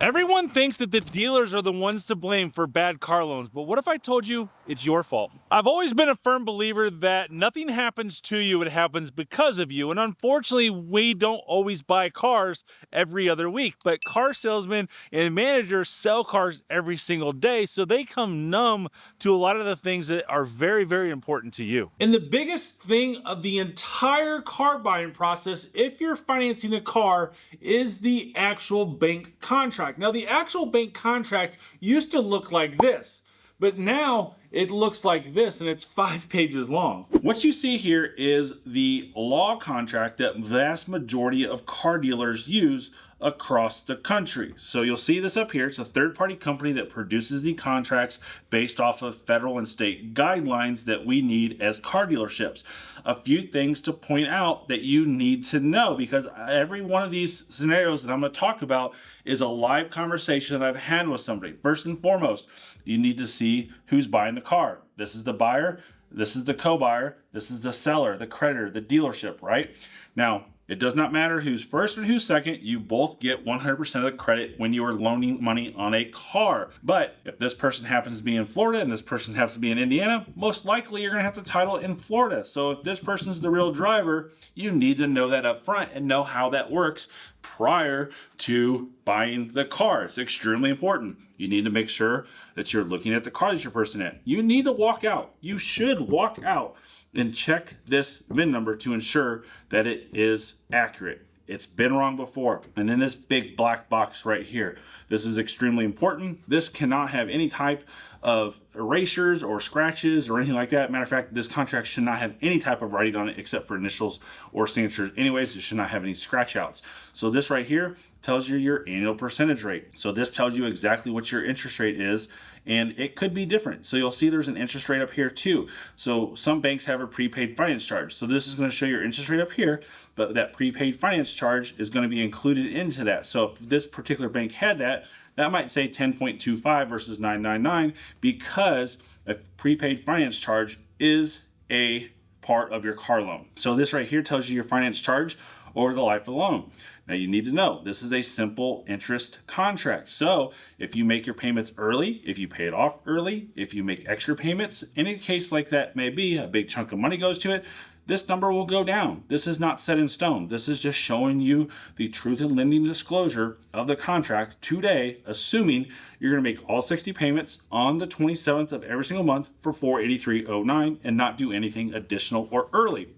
Everyone thinks that the dealers are the ones to blame for bad car loans, but what if I told you it's your fault? I've always been a firm believer that nothing happens to you, it happens because of you. And unfortunately, we don't always buy cars every other week, but car salesmen and managers sell cars every single day, so they come numb to a lot of the things that are very, very important to you. And the biggest thing of the entire car buying process, if you're financing a car, is the actual bank contract. Now, the actual bank contract used to look like this, but now it looks like this, and it's 5 pages long. What you see here is the law contract that vast majority of car dealers use across the country. So you'll see this up here. It's a third-party company that produces the contracts based off of federal and state guidelines that we need as car dealerships. A few things to point out that you need to know, because every one of these scenarios that I'm going to talk about is a live conversation that I've had with somebody. First and foremost, you need to see who's buying the car. This is the buyer, this is the co-buyer, this is the seller, the creditor, the dealership, right? Now, it does not matter who's first or who's second, you both get 100% of the credit when you are loaning money on a car. But if this person happens to be in Florida and this person happens to be in Indiana, most likely you're gonna have to title it in Florida. So if this person's the real driver, you need to know that up front and know how that works prior to buying the car. It's extremely important. You need to make sure that you're looking at the car that you're purchasing at. You need to walk out. You should walk out and check this VIN number to ensure that it is accurate. It's been wrong before. And then this big black box right here. This is extremely important. This cannot have any type of erasures or scratches or anything like that. Matter of fact, this contract should not have any type of writing on it except for initials or signatures. Anyways, it should not have any scratch outs. So this right here tells you your annual percentage rate. So this tells you exactly what your interest rate is, and it could be different. So you'll see there's an interest rate up here too. So some banks have a prepaid finance charge. So this is going to show your interest rate up here, but that prepaid finance charge is going to be included into that. So if this particular bank had that, that might say 10.25 versus 999 because a prepaid finance charge is a part of your car loan. So this right here tells you your finance charge over the life of the loan. Now you need to know this is a simple interest contract. So if you make your payments early, if you pay it off early, if you make extra payments, any case like that may be, a big chunk of money goes to it, this number will go down. This is not set in stone. This is just showing you the truth in lending disclosure of the contract today, assuming you're going to make all 60 payments on the 27th of every single month for $483.09 and not do anything additional or early.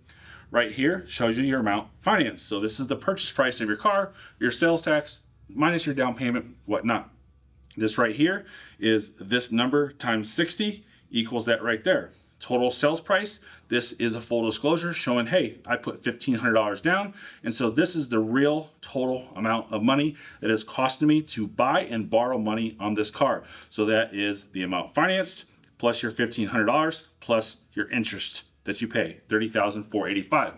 Right here shows you your amount financed. So this is the purchase price of your car, your sales tax, minus your down payment, whatnot. This right here is this number times 60 equals that right there. Total sales price, this is a full disclosure showing, hey, I put $1,500 down. And so this is the real total amount of money that is costing me to buy and borrow money on this car. So that is the amount financed plus your $1,500 plus your interest that you pay, $30,485.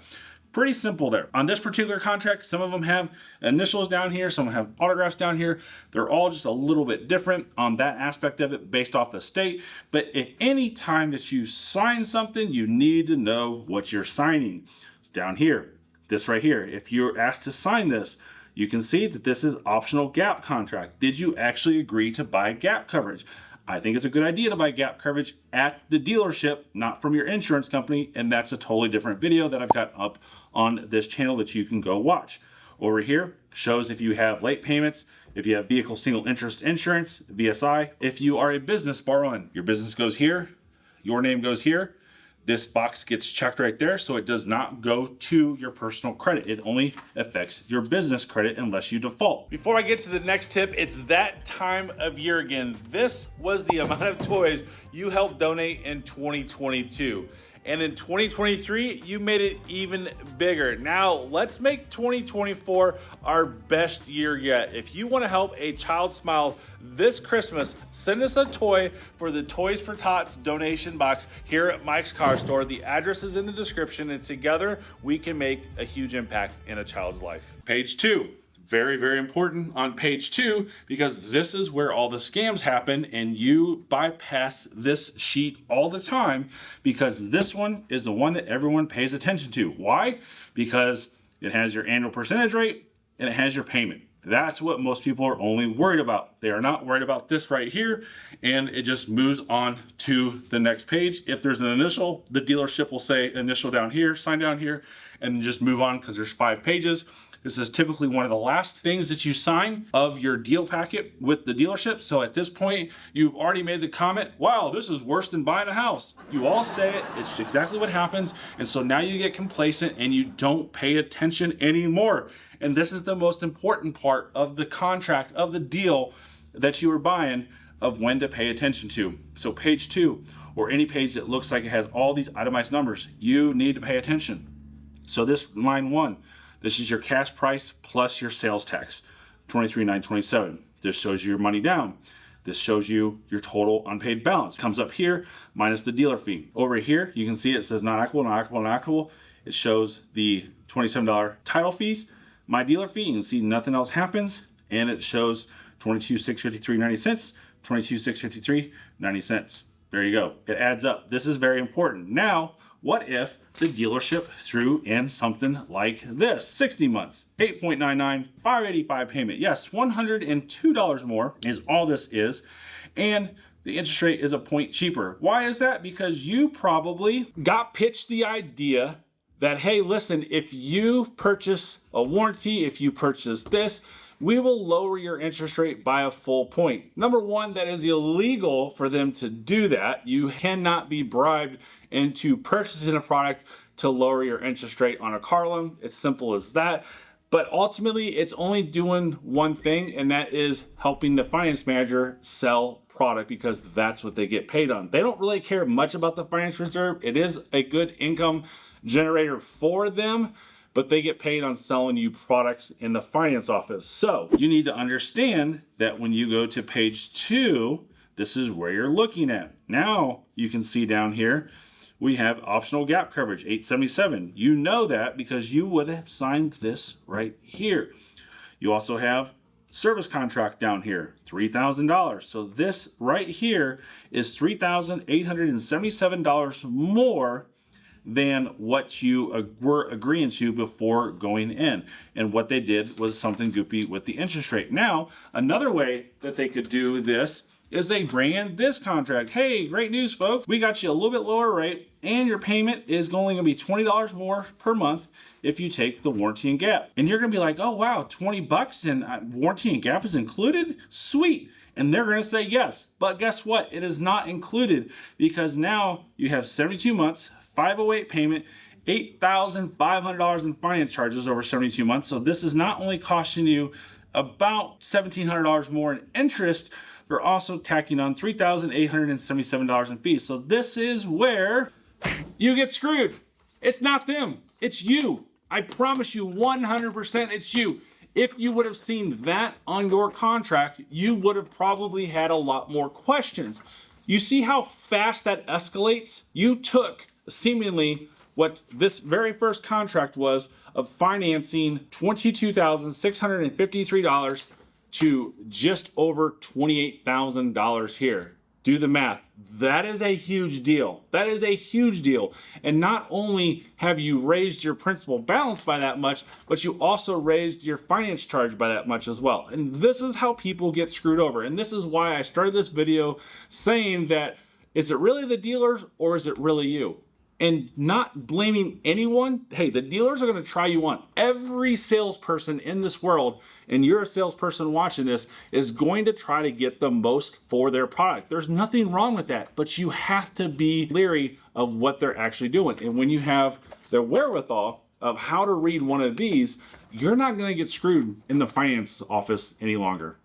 Pretty simple there. On this particular contract, some of them have initials down here, some have autographs down here. They're all just a little bit different on that aspect of it based off the state. But at any time that you sign something, you need to know what you're signing. It's down here, this right here. If you're asked to sign this, you can see that this is optional gap contract. Did you actually agree to buy gap coverage? I think it's a good idea to buy gap coverage at the dealership, not from your insurance company, and that's a totally different video that I've got up on this channel that you can go watch. Over here shows if you have late payments, if you have vehicle single interest insurance, VSI, if you are a business borrowing, your business goes here, your name goes here, this box gets checked right there, so it does not go to your personal credit. It only affects your business credit unless you default. Before I get to the next tip, it's that time of year again. This was the amount of toys you helped donate in 2022. And in 2023, you made it even bigger. Now, let's make 2024 our best year yet. If you want to help a child smile this Christmas, send us a toy for the Toys for Tots donation box here at Mike's Car Store. The address is in the description, and together we can make a huge impact in a child's life. Page 2. Very, very important on page 2, because this is where all the scams happen, and you bypass this sheet all the time because this one is the one that everyone pays attention to. Why? Because it has your annual percentage rate and it has your payment. That's what most people are only worried about. They are not worried about this right here, and it just moves on to the next page. If there's an initial, the dealership will say initial down here, sign down here, and just move on because there's 5 pages. This is typically one of the last things that you sign of your deal packet with the dealership. So at this point, you've already made the comment, wow, this is worse than buying a house. You all say it, it's exactly what happens. And so now you get complacent and you don't pay attention anymore. And this is the most important part of the contract, of the deal that you are buying, of when to pay attention to. So page 2, or any page that looks like it has all these itemized numbers, you need to pay attention. So this line 1, this is your cash price plus your sales tax, $23,927. This shows you your money down. This shows you your total unpaid balance. Comes up here minus the dealer fee. Over here, you can see it says not applicable, not applicable, not applicable. It shows the $27 title fees, my dealer fee. You can see nothing else happens, and it shows $22,653.90, $22,653.90. There you go. It adds up. This is very important. Now, what if the dealership threw in something like this? 60 months, 8.99, 585 payment. Yes, $102 more is all this is. And the interest rate is a point cheaper. Why is that? Because you probably got pitched the idea that, hey, listen, if you purchase a warranty, if you purchase this, we will lower your interest rate by a full point. Number one, that is illegal for them to do that. You cannot be bribed into purchasing a product to lower your interest rate on a car loan. It's simple as that. But ultimately, it's only doing one thing, and that is helping the finance manager sell product, because that's what they get paid on. They don't really care much about the finance reserve. It is a good income generator for them, but they get paid on selling you products in the finance office. So you need to understand that when you go to page 2, this is where you're looking at. Now you can see down here, we have optional gap coverage, $877. You know that because you would have signed this right here. You also have service contract down here, $3,000. So this right here is $3,877 more than what you were agreeing to before going in. And what they did was something goofy with the interest rate. Now, another way that they could do this is they ran this contract. Hey, great news, folks. We got you a little bit lower rate, and your payment is only gonna be $20 more per month if you take the warranty and gap. And you're gonna be like, oh wow, 20 bucks and warranty and gap is included? Sweet. And they're gonna say yes. But guess what? It is not included, because now you have 72 months, 508 payment, $8,500 in finance charges over 72 months. So this is not only costing you about $1,700 more in interest, they're also tacking on $3,877 in fees. So this is where you get screwed. It's not them, it's you. I promise you 100% it's you. If you would have seen that on your contract, you would have probably had a lot more questions. You see how fast that escalates? You took seemingly what this very first contract was of financing $22,653 to just over $28,000 here. Do the math. That is a huge deal. That is a huge deal. And not only have you raised your principal balance by that much, but you also raised your finance charge by that much as well. And this is how people get screwed over. And this is why I started this video saying that, is it really the dealers or is it really you? And not blaming anyone. Hey, the dealers are going to try you on. Every salesperson in this world, and you're a salesperson watching this, is going to try to get the most for their product. There's nothing wrong with that, but you have to be leery of what they're actually doing. And when you have the wherewithal of how to read one of these, you're not going to get screwed in the finance office any longer.